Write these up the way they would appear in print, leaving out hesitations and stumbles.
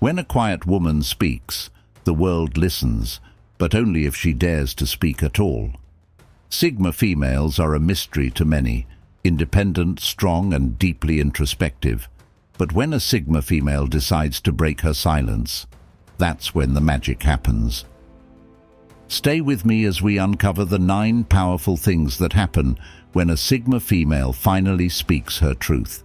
When a quiet woman speaks, the world listens, but only if she dares to speak at all. Sigma females are a mystery to many, independent, strong, and deeply introspective. But when a Sigma female decides to break her silence, that's when the magic happens. Stay with me as we uncover the 9 powerful things that happen when a Sigma female finally speaks her truth.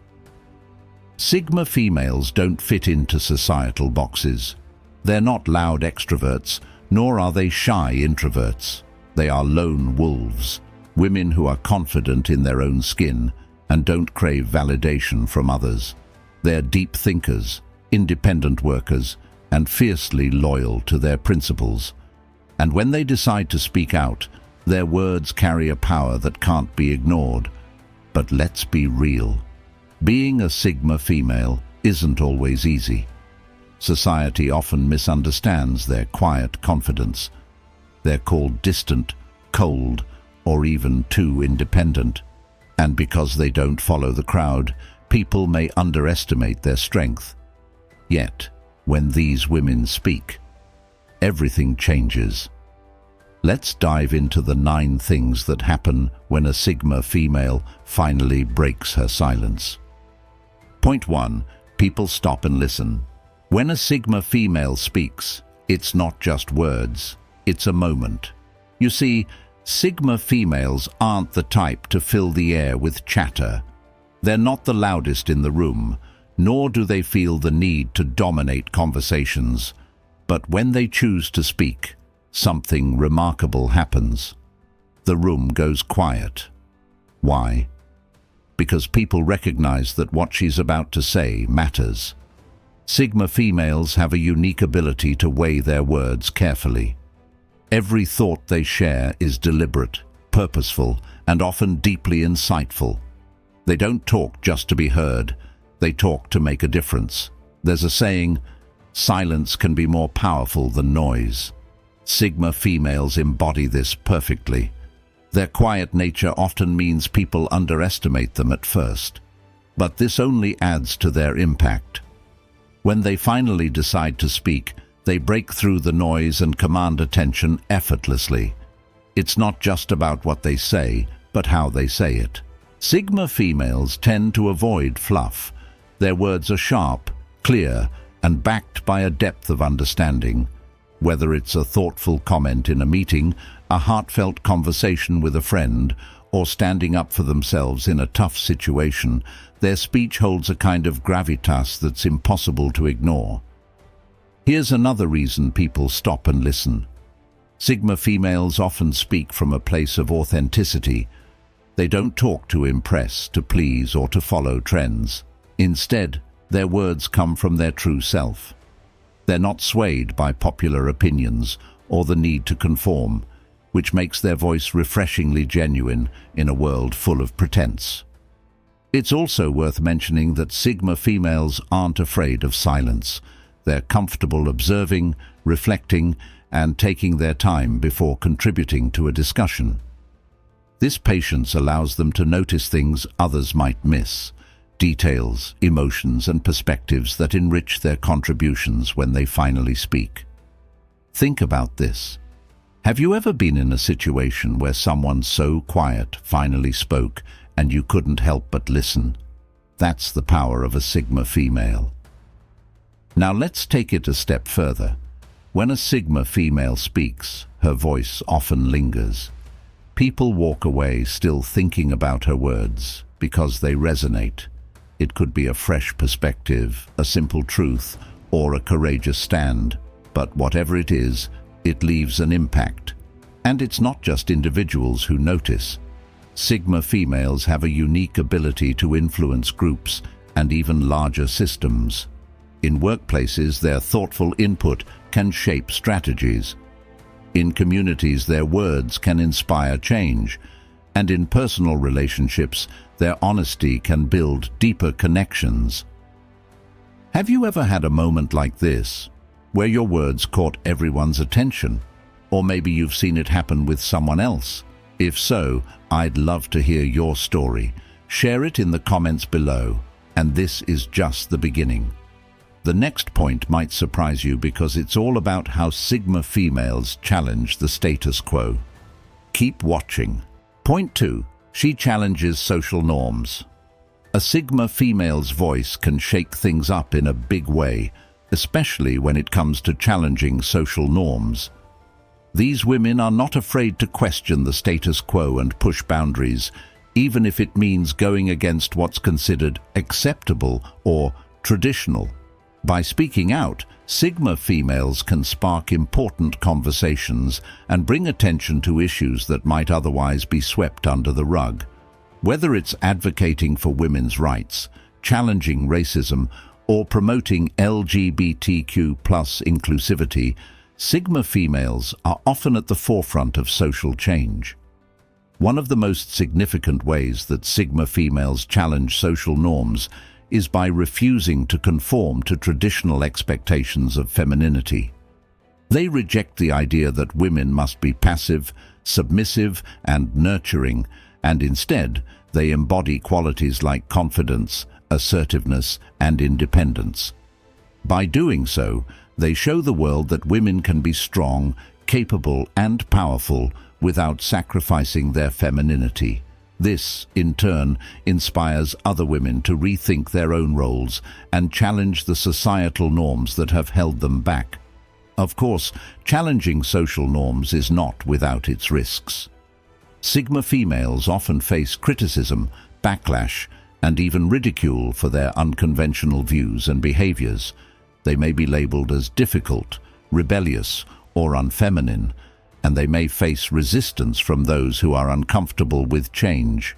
Sigma females don't fit into societal boxes. They're not loud extroverts, nor are they shy introverts. They are lone wolves, women who are confident in their own skin and don't crave validation from others. They're deep thinkers, independent workers, and fiercely loyal to their principles. And when they decide to speak out, their words carry a power that can't be ignored. But let's be real. Being a Sigma female isn't always easy. Society often misunderstands their quiet confidence. They're called distant, cold, or even too independent. And because they don't follow the crowd, people may underestimate their strength. Yet, when these women speak, everything changes. Let's dive into the 9 things that happen when a Sigma female finally breaks her silence. Point 1. People stop and listen. When a Sigma female speaks, it's not just words, it's a moment. You see, Sigma females aren't the type to fill the air with chatter. They're not the loudest in the room, nor do they feel the need to dominate conversations. But when they choose to speak, something remarkable happens. The room goes quiet. Why? Because people recognize that what she's about to say matters. Sigma females have a unique ability to weigh their words carefully. Every thought they share is deliberate, purposeful, and often deeply insightful. They don't talk just to be heard, they talk to make a difference. There's a saying, silence can be more powerful than noise. Sigma females embody this perfectly. Their quiet nature often means people underestimate them at first, but this only adds to their impact. When they finally decide to speak, they break through the noise and command attention effortlessly. It's not just about what they say, but how they say it. Sigma females tend to avoid fluff. Their words are sharp, clear, and backed by a depth of understanding. Whether it's a thoughtful comment in a meeting, a heartfelt conversation with a friend, or standing up for themselves in a tough situation, their speech holds a kind of gravitas that's impossible to ignore. Here's another reason people stop and listen. Sigma females often speak from a place of authenticity. They don't talk to impress, to please, or to follow trends. Instead, their words come from their true self. They're not swayed by popular opinions or the need to conform, which makes their voice refreshingly genuine in a world full of pretense. It's also worth mentioning that Sigma females aren't afraid of silence. They're comfortable observing, reflecting, and taking their time before contributing to a discussion. This patience allows them to notice things others might miss, details, emotions, and perspectives that enrich their contributions when they finally speak. Think about this. Have you ever been in a situation where someone so quiet finally spoke and you couldn't help but listen? That's the power of a Sigma female. Now let's take it a step further. When a Sigma female speaks, her voice often lingers. People walk away still thinking about her words because they resonate. It could be a fresh perspective, a simple truth, or a courageous stand. But whatever it is, it leaves an impact. And it's not just individuals who notice. Sigma females have a unique ability to influence groups and even larger systems. In workplaces, their thoughtful input can shape strategies. In communities, their words can inspire change. And in personal relationships, their honesty can build deeper connections. Have you ever had a moment like this, where your words caught everyone's attention? Or maybe you've seen it happen with someone else? If so, I'd love to hear your story. Share it in the comments below. And this is just the beginning. The next point might surprise you because it's all about how Sigma females challenge the status quo. Keep watching. Point 2. She challenges social norms. A Sigma female's voice can shake things up in a big way, especially when it comes to challenging social norms. These women are not afraid to question the status quo and push boundaries, even if it means going against what's considered acceptable or traditional. By speaking out, Sigma females can spark important conversations and bring attention to issues that might otherwise be swept under the rug. Whether it's advocating for women's rights, challenging racism, or promoting LGBTQ+ inclusivity, Sigma females are often at the forefront of social change. One of the most significant ways that Sigma females challenge social norms is by refusing to conform to traditional expectations of femininity. They reject the idea that women must be passive, submissive, and nurturing, and instead, they embody qualities like confidence, assertiveness, and independence. By doing so, they show the world that women can be strong, capable, and powerful without sacrificing their femininity. This, in turn, inspires other women to rethink their own roles and challenge the societal norms that have held them back. Of course, challenging social norms is not without its risks. Sigma females often face criticism, backlash, and even ridicule for their unconventional views and behaviors. They may be labeled as difficult, rebellious, or unfeminine, and they may face resistance from those who are uncomfortable with change.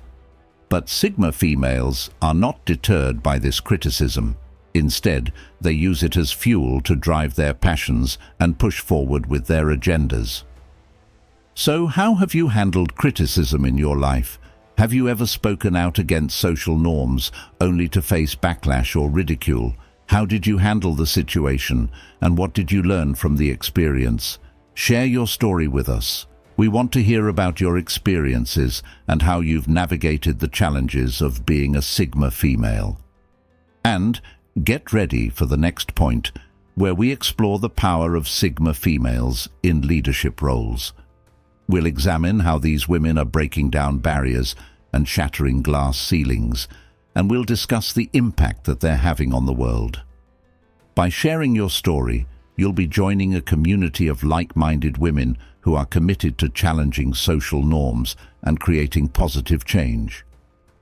But Sigma females are not deterred by this criticism. Instead, they use it as fuel to drive their passions and push forward with their agendas. So, how have you handled criticism in your life? Have you ever spoken out against social norms only to face backlash or ridicule? How did you handle the situation, and what did you learn from the experience? Share your story with us. We want to hear about your experiences and how you've navigated the challenges of being a Sigma female. And get ready for the next point, where we explore the power of Sigma females in leadership roles. We'll examine how these women are breaking down barriers and shattering glass ceilings, and we'll discuss the impact that they're having on the world. By sharing your story, you'll be joining a community of like-minded women who are committed to challenging social norms and creating positive change.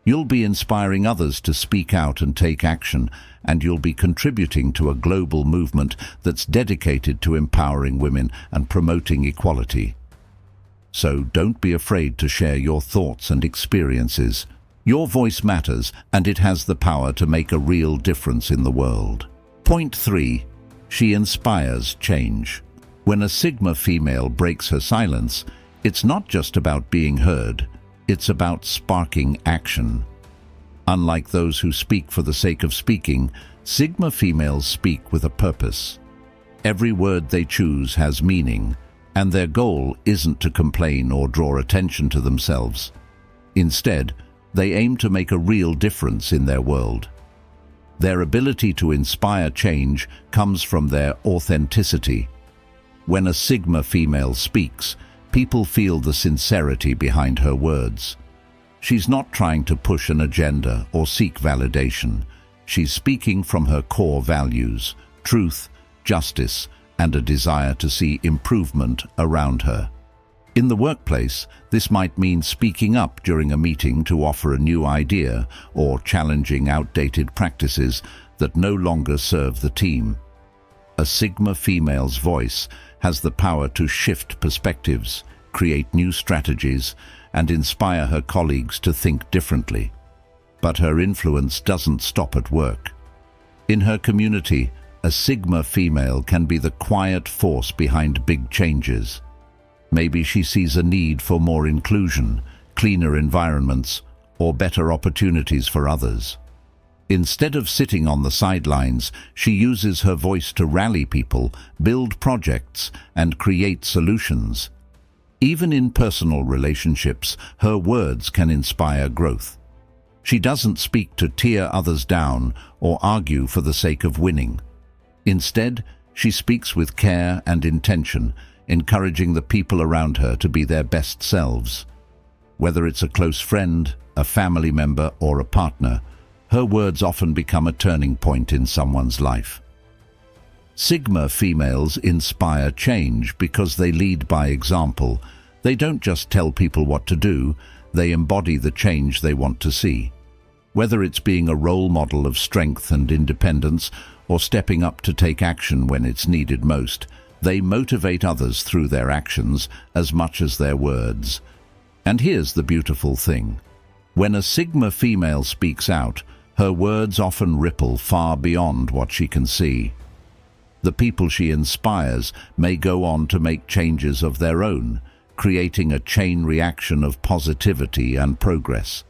You'll be inspiring others to speak out and take action, and you'll be contributing to a global movement that's dedicated to empowering women and promoting equality. So don't be afraid to share your thoughts and experiences. Your voice matters, and it has the power to make a real difference in the world. Point 3. She inspires change. When a Sigma female breaks her silence, it's not just about being heard, it's about sparking action. Unlike those who speak for the sake of speaking, Sigma females speak with a purpose. Every word they choose has meaning, and their goal isn't to complain or draw attention to themselves. Instead, they aim to make a real difference in their world. Their ability to inspire change comes from their authenticity. When a Sigma female speaks, people feel the sincerity behind her words. She's not trying to push an agenda or seek validation. She's speaking from her core values: truth, justice, and a desire to see improvement around her. In the workplace, this might mean speaking up during a meeting to offer a new idea or challenging outdated practices that no longer serve the team. A Sigma female's voice has the power to shift perspectives, create new strategies, and inspire her colleagues to think differently. But her influence doesn't stop at work. In her community, a Sigma female can be the quiet force behind big changes. Maybe she sees a need for more inclusion, cleaner environments, or better opportunities for others. Instead of sitting on the sidelines, she uses her voice to rally people, build projects, and create solutions. Even in personal relationships, her words can inspire growth. She doesn't speak to tear others down or argue for the sake of winning. Instead, she speaks with care and intention, encouraging the people around her to be their best selves. Whether it's a close friend, a family member, or a partner, her words often become a turning point in someone's life. Sigma females inspire change because they lead by example. They don't just tell people what to do, they embody the change they want to see. Whether it's being a role model of strength and independence or stepping up to take action when it's needed most, they motivate others through their actions as much as their words. And here's the beautiful thing. When a Sigma female speaks out, her words often ripple far beyond what she can see. The people she inspires may go on to make changes of their own, creating a chain reaction of positivity and progress.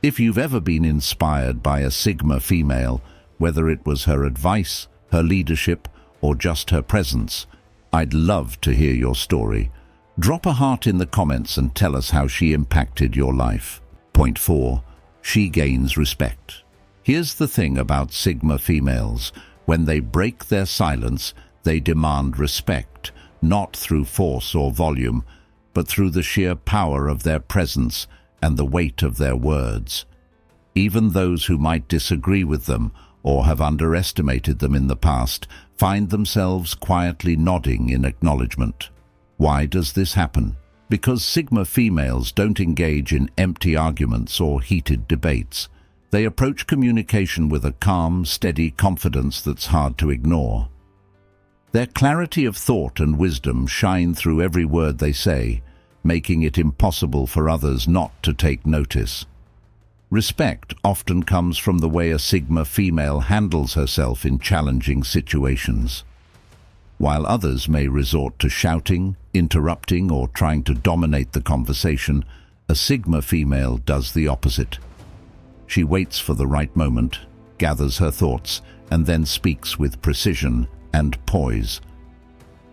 If you've ever been inspired by a Sigma female, whether it was her advice, her leadership, or just her presence, I'd love to hear your story. Drop a heart in the comments and tell us how she impacted your life. Point 4. She gains respect. Here's the thing about Sigma females. When they break their silence, they demand respect, not through force or volume, but through the sheer power of their presence and the weight of their words. Even those who might disagree with them or have underestimated them in the past find themselves quietly nodding in acknowledgement. Why does this happen? Because Sigma females don't engage in empty arguments or heated debates. They approach communication with a calm, steady confidence that's hard to ignore. Their clarity of thought and wisdom shine through every word they say, making it impossible for others not to take notice. Respect often comes from the way a Sigma female handles herself in challenging situations. While others may resort to shouting, interrupting, or trying to dominate the conversation, a Sigma female does the opposite. She waits for the right moment, gathers her thoughts, and then speaks with precision and poise.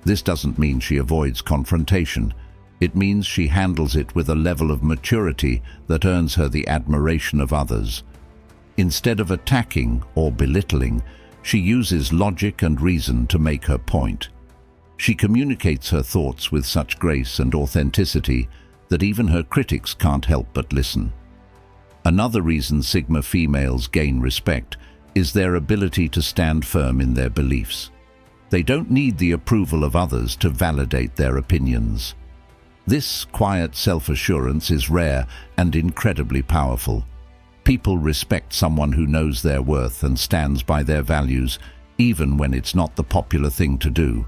This doesn't mean she avoids confrontation. It means she handles it with a level of maturity that earns her the admiration of others. Instead of attacking or belittling, she uses logic and reason to make her point. She communicates her thoughts with such grace and authenticity that even her critics can't help but listen. Another reason Sigma females gain respect is their ability to stand firm in their beliefs. They don't need the approval of others to validate their opinions. This quiet self-assurance is rare and incredibly powerful. People respect someone who knows their worth and stands by their values, even when it's not the popular thing to do.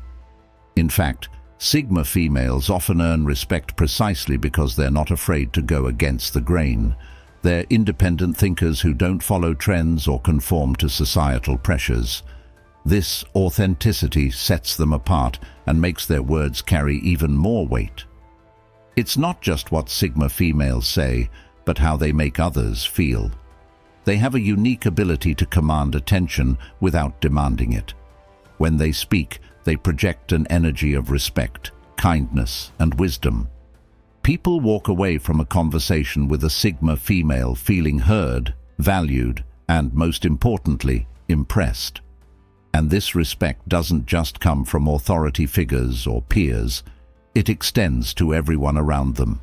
In fact, Sigma females often earn respect precisely because they're not afraid to go against the grain. They're independent thinkers who don't follow trends or conform to societal pressures. This authenticity sets them apart and makes their words carry even more weight. It's not just what Sigma females say, but how they make others feel. They have a unique ability to command attention without demanding it. When they speak, they project an energy of respect, kindness, and wisdom. People walk away from a conversation with a Sigma female feeling heard, valued, and, most importantly, impressed. And this respect doesn't just come from authority figures or peers. It extends to everyone around them.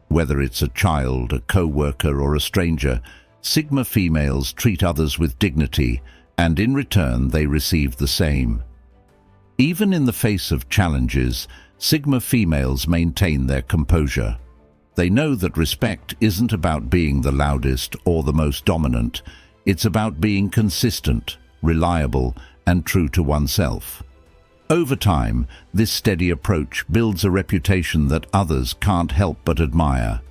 Whether it's a child, a co-worker, or a stranger, Sigma females treat others with dignity, and in return they receive the same. Even in the face of challenges, Sigma females maintain their composure. They know that respect isn't about being the loudest or the most dominant. It's about being consistent, reliable, and true to oneself. Over time, this steady approach builds a reputation that others can't help but admire.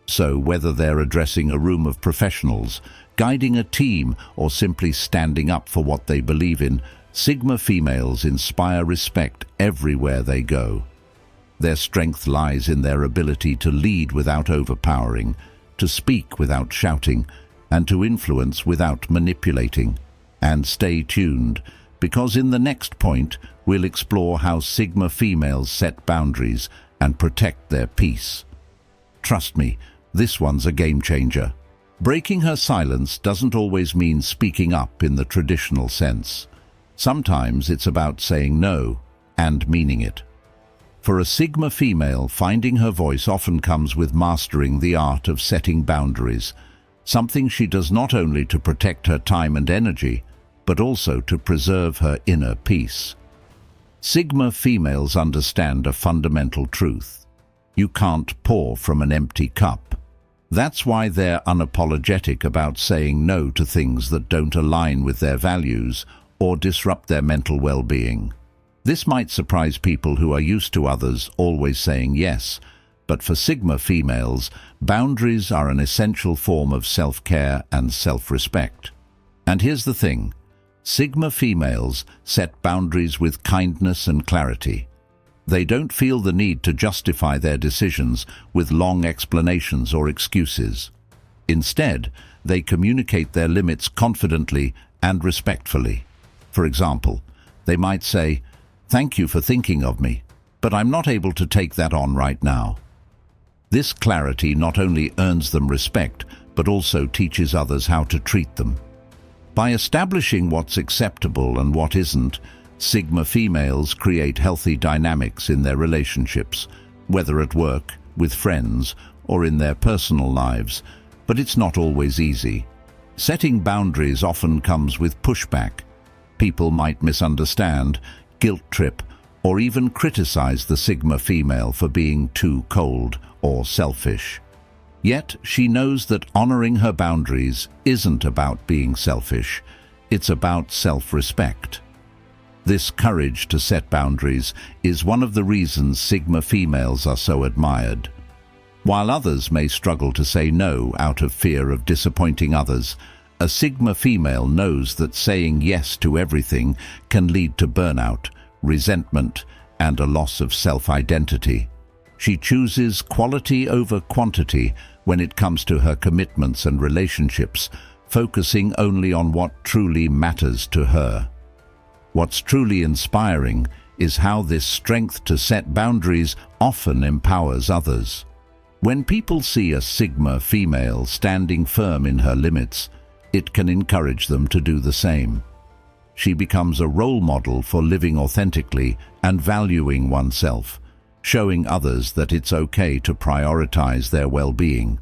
So whether they're addressing a room of professionals, guiding a team, or simply standing up for what they believe in, Sigma females inspire respect everywhere they go. Their strength lies in their ability to lead without overpowering, to speak without shouting, and to influence without manipulating. And stay tuned, because in the next point, we'll explore how Sigma females set boundaries and protect their peace. Trust me, this one's a game changer. Breaking her silence doesn't always mean speaking up in the traditional sense. Sometimes it's about saying no and meaning it. For a Sigma female, finding her voice often comes with mastering the art of setting boundaries, something she does not only to protect her time and energy, but also to preserve her inner peace. Sigma females understand a fundamental truth. You can't pour from an empty cup. That's why they're unapologetic about saying no to things that don't align with their values or disrupt their mental well-being. This might surprise people who are used to others always saying yes, but for Sigma females, boundaries are an essential form of self-care and self-respect. And here's the thing, Sigma females set boundaries with kindness and clarity. They don't feel the need to justify their decisions with long explanations or excuses. Instead, they communicate their limits confidently and respectfully. For example, they might say, "Thank you for thinking of me, but I'm not able to take that on right now." This clarity not only earns them respect, but also teaches others how to treat them. By establishing what's acceptable and what isn't, Sigma females create healthy dynamics in their relationships, whether at work, with friends, or in their personal lives, but it's not always easy. Setting boundaries often comes with pushback. People might misunderstand, guilt trip, or even criticize the Sigma female for being too cold or selfish. Yet she knows that honoring her boundaries isn't about being selfish, it's about self-respect. This courage to set boundaries is one of the reasons Sigma females are so admired. While others may struggle to say no out of fear of disappointing others, a Sigma female knows that saying yes to everything can lead to burnout, resentment, and a loss of self-identity. She chooses quality over quantity when it comes to her commitments and relationships, focusing only on what truly matters to her. What's truly inspiring is how this strength to set boundaries often empowers others. When people see a Sigma female standing firm in her limits, it can encourage them to do the same. She becomes a role model for living authentically and valuing oneself, showing others that it's okay to prioritize their well-being.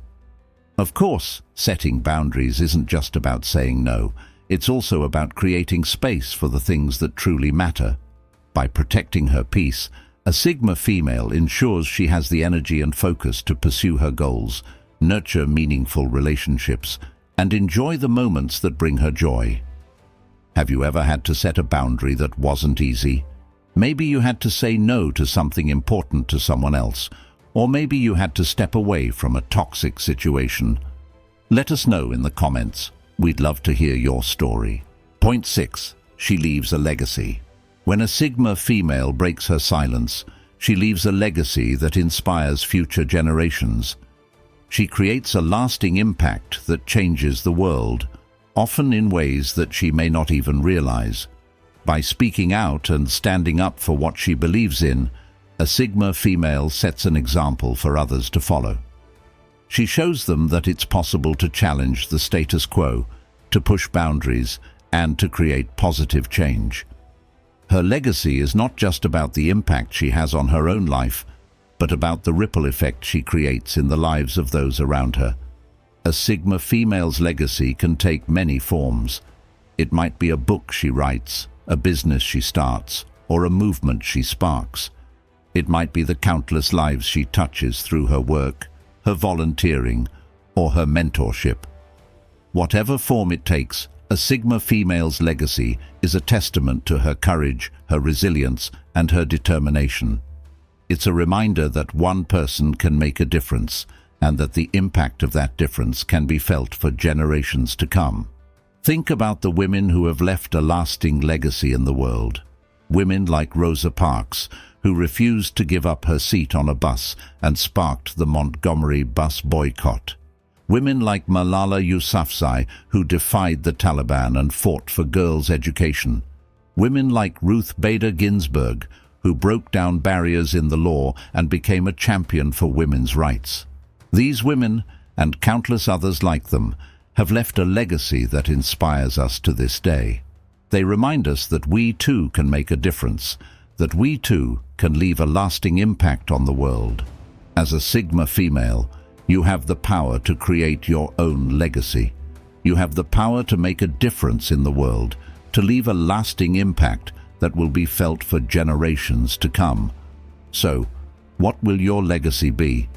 Of course, setting boundaries isn't just about saying no. It's also about creating space for the things that truly matter. By protecting her peace, a Sigma female ensures she has the energy and focus to pursue her goals, nurture meaningful relationships, and enjoy the moments that bring her joy. Have you ever had to set a boundary that wasn't easy? Maybe you had to say no to something important to someone else, or maybe you had to step away from a toxic situation. Let us know in the comments. We'd love to hear your story. Point 6. She leaves a legacy. When a Sigma female breaks her silence, she leaves a legacy that inspires future generations. She creates a lasting impact that changes the world, often in ways that she may not even realize. By speaking out and standing up for what she believes in, a Sigma female sets an example for others to follow. She shows them that it's possible to challenge the status quo, to push boundaries, and to create positive change. Her legacy is not just about the impact she has on her own life, but about the ripple effect she creates in the lives of those around her. A Sigma female's legacy can take many forms. It might be a book she writes, a business she starts, or a movement she sparks. It might be the countless lives she touches through her work, her volunteering, or her mentorship. Whatever form it takes, a Sigma female's legacy is a testament to her courage, her resilience, and her determination. It's a reminder that one person can make a difference, and that the impact of that difference can be felt for generations to come. Think about the women who have left a lasting legacy in the world. Women like Rosa Parks, who refused to give up her seat on a bus and sparked the Montgomery bus boycott. Women like Malala Yousafzai, who defied the Taliban and fought for girls' education. Women like Ruth Bader Ginsburg, who broke down barriers in the law and became a champion for women's rights. These women, and countless others like them, have left a legacy that inspires us to this day. They remind us that we too can make a difference, that we too can leave a lasting impact on the world. As a Sigma female, you have the power to create your own legacy. You have the power to make a difference in the world, to leave a lasting impact that will be felt for generations to come. So, what will your legacy be?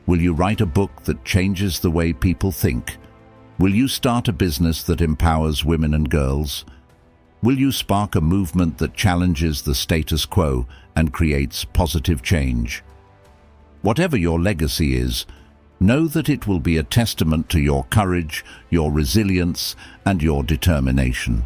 Will you write a book that changes the way people think? Will you start a business that empowers women and girls? Will you spark a movement that challenges the status quo and creates positive change? Whatever your legacy is, know that it will be a testament to your courage, your resilience, and your determination.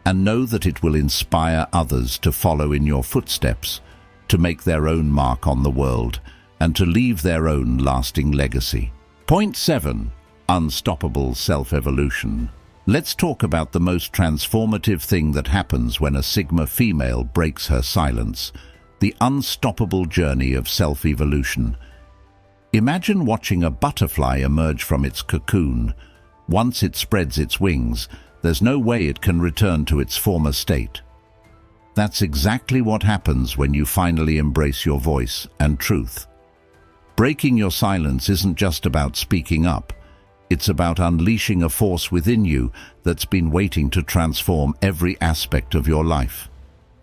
And know that it will inspire others to follow in your footsteps, to make their own mark on the world, and to leave their own lasting legacy. Point 7. Unstoppable self-evolution. Let's talk about the most transformative thing that happens when a Sigma female breaks her silence, the unstoppable journey of self-evolution. Imagine watching a butterfly emerge from its cocoon. Once it spreads its wings, there's no way it can return to its former state. That's exactly what happens when you finally embrace your voice and truth. Breaking your silence isn't just about speaking up. It's about unleashing a force within you that's been waiting to transform every aspect of your life.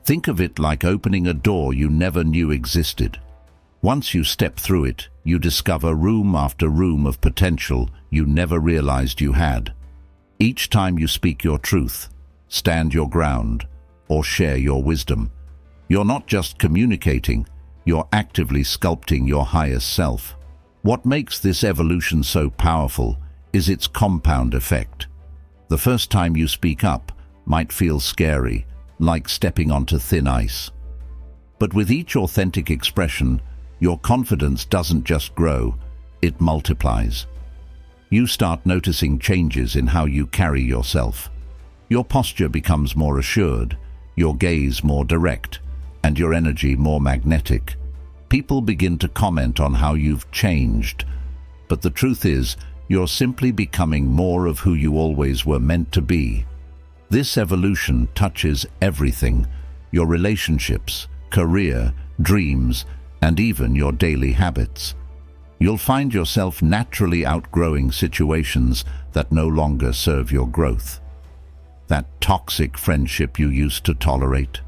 Think of it like opening a door you never knew existed. Once you step through it, you discover room after room of potential you never realized you had. Each time you speak your truth, stand your ground, or share your wisdom, you're not just communicating, you're actively sculpting your highest self. What makes this evolution so powerful is its compound effect. The first time you speak up might feel scary, like stepping onto thin ice. But with each authentic expression, your confidence doesn't just grow, it multiplies. You start noticing changes in how you carry yourself. Your posture becomes more assured, your gaze more direct, and your energy more magnetic. People begin to comment on how you've changed, but the truth is, you're simply becoming more of who you always were meant to be. This evolution touches everything: your relationships, career, dreams, and even your daily habits. You'll find yourself naturally outgrowing situations that no longer serve your growth. That toxic friendship you used to tolerate,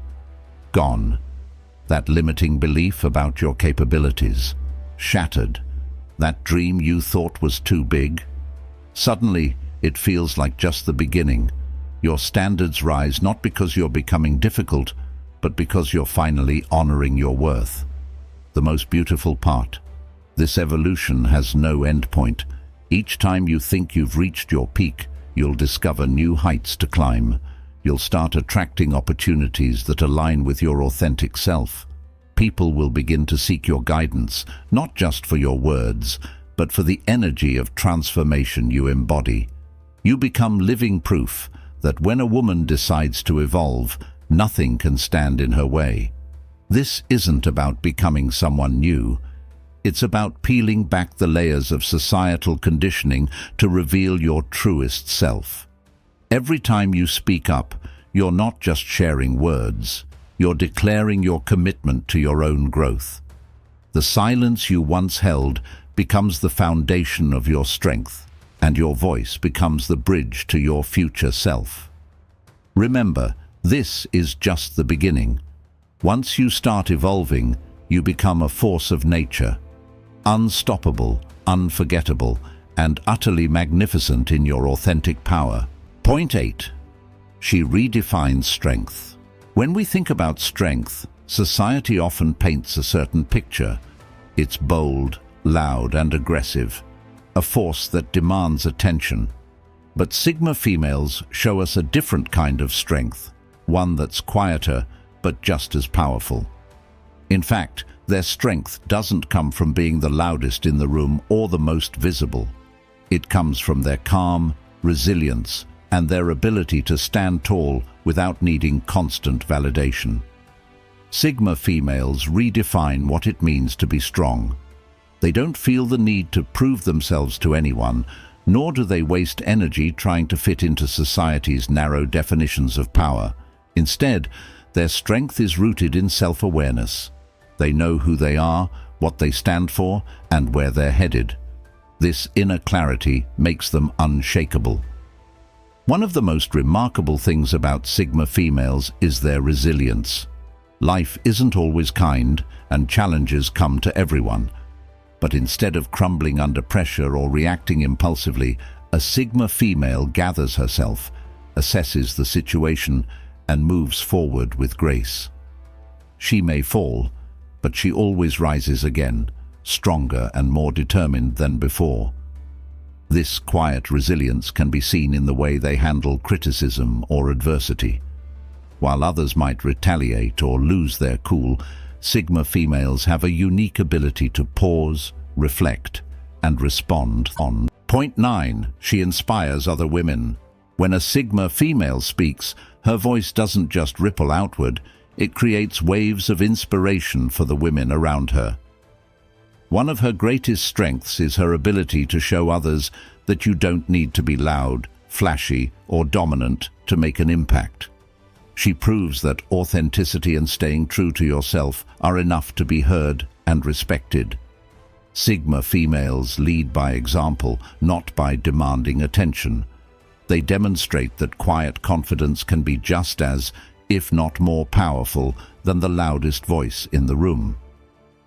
gone. That limiting belief about your capabilities, shattered. That dream you thought was too big, suddenly it feels like just the beginning. Your standards rise not because you're becoming difficult, but because you're finally honoring your worth. The most beautiful part: this evolution has no endpoint. Each time you think you've reached your peak, you'll discover new heights to climb. You'll start attracting opportunities that align with your authentic self. People will begin to seek your guidance, not just for your words, but for the energy of transformation you embody. You become living proof that when a woman decides to evolve, nothing can stand in her way. This isn't about becoming someone new. It's about peeling back the layers of societal conditioning to reveal your truest self. Every time you speak up, you're not just sharing words. You're declaring your commitment to your own growth. The silence you once held becomes the foundation of your strength, and your voice becomes the bridge to your future self. Remember, this is just the beginning. Once you start evolving, you become a force of nature, unstoppable, unforgettable, and utterly magnificent in your authentic power. Point 8. She redefines strength. When we think about strength, society often paints a certain picture. It's bold, loud, and aggressive, a force that demands attention. But Sigma females show us a different kind of strength, one that's quieter, but just as powerful. In fact, their strength doesn't come from being the loudest in the room or the most visible. It comes from their calm, resilience, and their ability to stand tall without needing constant validation. Sigma females redefine what it means to be strong. They don't feel the need to prove themselves to anyone, nor do they waste energy trying to fit into society's narrow definitions of power. Instead, their strength is rooted in self-awareness. They know who they are, what they stand for, and where they're headed. This inner clarity makes them unshakable. One of the most remarkable things about Sigma females is their resilience. Life isn't always kind, and challenges come to everyone. But instead of crumbling under pressure or reacting impulsively, a Sigma female gathers herself, assesses the situation, and moves forward with grace. She may fall, but she always rises again, stronger and more determined than before. This quiet resilience can be seen in the way they handle criticism or adversity. While others might retaliate or lose their cool, Sigma females have a unique ability to pause, reflect, and respond. On point 9, she inspires other women. When a Sigma female speaks, her voice doesn't just ripple outward, it creates waves of inspiration for the women around her. One of her greatest strengths is her ability to show others that you don't need to be loud, flashy, or dominant to make an impact. She proves that authenticity and staying true to yourself are enough to be heard and respected. Sigma females lead by example, not by demanding attention. They demonstrate that quiet confidence can be just as, if not more powerful, than the loudest voice in the room.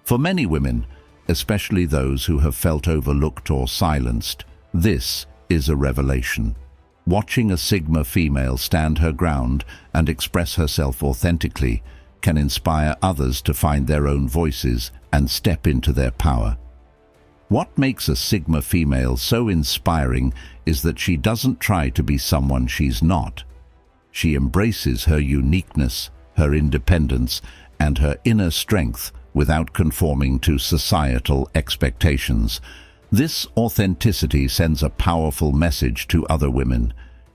For many women, especially those who have felt overlooked or silenced, this is a revelation. Watching a Sigma female stand her ground and express herself authentically can inspire others to find their own voices and step into their power. What makes a Sigma female so inspiring is that she doesn't try to be someone she's not. She embraces her uniqueness, her independence, and her inner strength without conforming to societal expectations. This authenticity sends a powerful message to other women.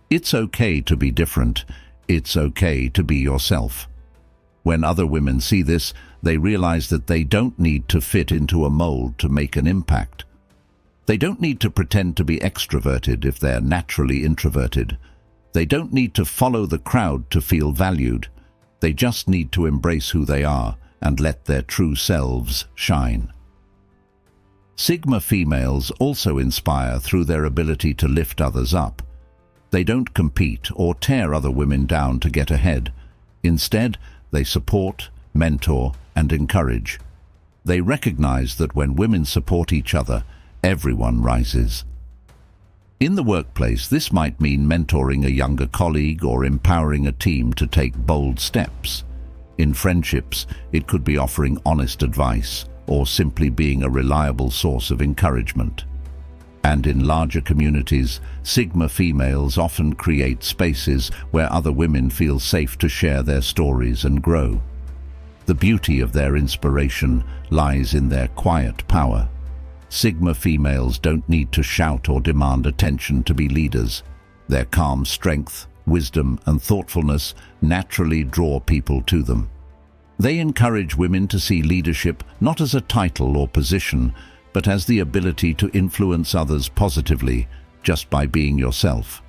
It's okay to be different. It's okay to be yourself. When other women see this, they realize that they don't need to fit into a mold to make an impact. They don't need to pretend to be extroverted if they're naturally introverted. They don't need to follow the crowd to feel valued. They just need to embrace who they are and let their true selves shine. Sigma females also inspire through their ability to lift others up. They don't compete or tear other women down to get ahead. Instead, they support, mentor, and encourage. They recognize that when women support each other, everyone rises. In the workplace, this might mean mentoring a younger colleague or empowering a team to take bold steps. In friendships, it could be offering honest advice or simply being a reliable source of encouragement. And in larger communities, Sigma females often create spaces where other women feel safe to share their stories and grow. The beauty of their inspiration lies in their quiet power. Sigma females don't need to shout or demand attention to be leaders. Their calm strength, wisdom, and thoughtfulness naturally draw people to them. They encourage women to see leadership not as a title or position, but as the ability to influence others positively, just by being yourself.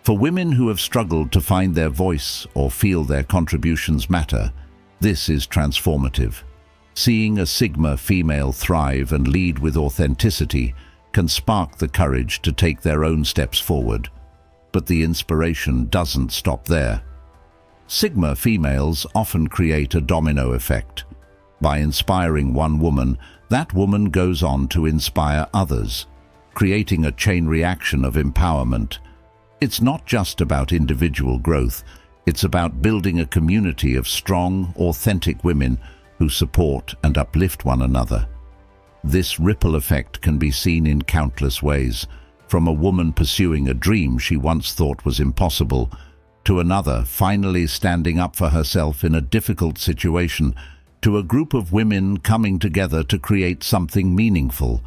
For women who have struggled to find their voice or feel their contributions matter, this is transformative. Seeing a Sigma female thrive and lead with authenticity can spark the courage to take their own steps forward. But the inspiration doesn't stop there. Sigma females often create a domino effect. By inspiring one woman, that woman goes on to inspire others, creating a chain reaction of empowerment. It's not just about individual growth, it's about building a community of strong, authentic women who support and uplift one another. This ripple effect can be seen in countless ways, from a woman pursuing a dream she once thought was impossible, to another finally standing up for herself in a difficult situation, to a group of women coming together to create something meaningful.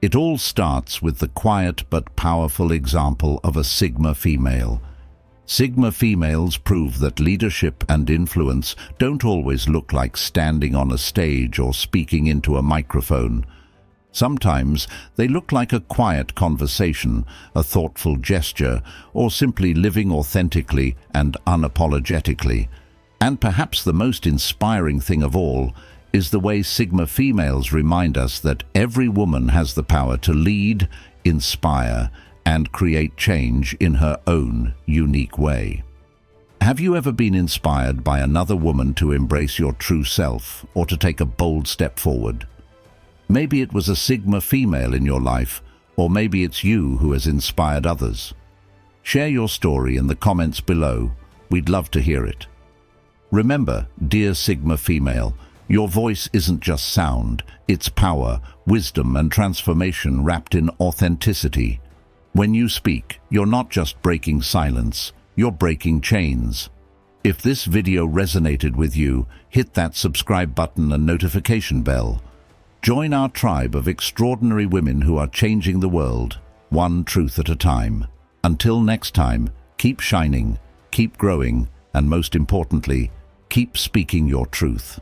It all starts with the quiet but powerful example of a Sigma female. Sigma females prove that leadership and influence don't always look like standing on a stage or speaking into a microphone. Sometimes they look like a quiet conversation, a thoughtful gesture, or simply living authentically and unapologetically. And perhaps the most inspiring thing of all is the way Sigma females remind us that every woman has the power to lead, inspire, and create change in her own unique way. Have you ever been inspired by another woman to embrace your true self or to take a bold step forward? Maybe it was a Sigma female in your life, or maybe it's you who has inspired others. Share your story in the comments below. We'd love to hear it. Remember, dear Sigma female, your voice isn't just sound, it's power, wisdom, and transformation wrapped in authenticity. When you speak, you're not just breaking silence, you're breaking chains. If this video resonated with you, hit that subscribe button and notification bell. Join our tribe of extraordinary women who are changing the world, one truth at a time. Until next time, keep shining, keep growing, and most importantly, keep speaking your truth.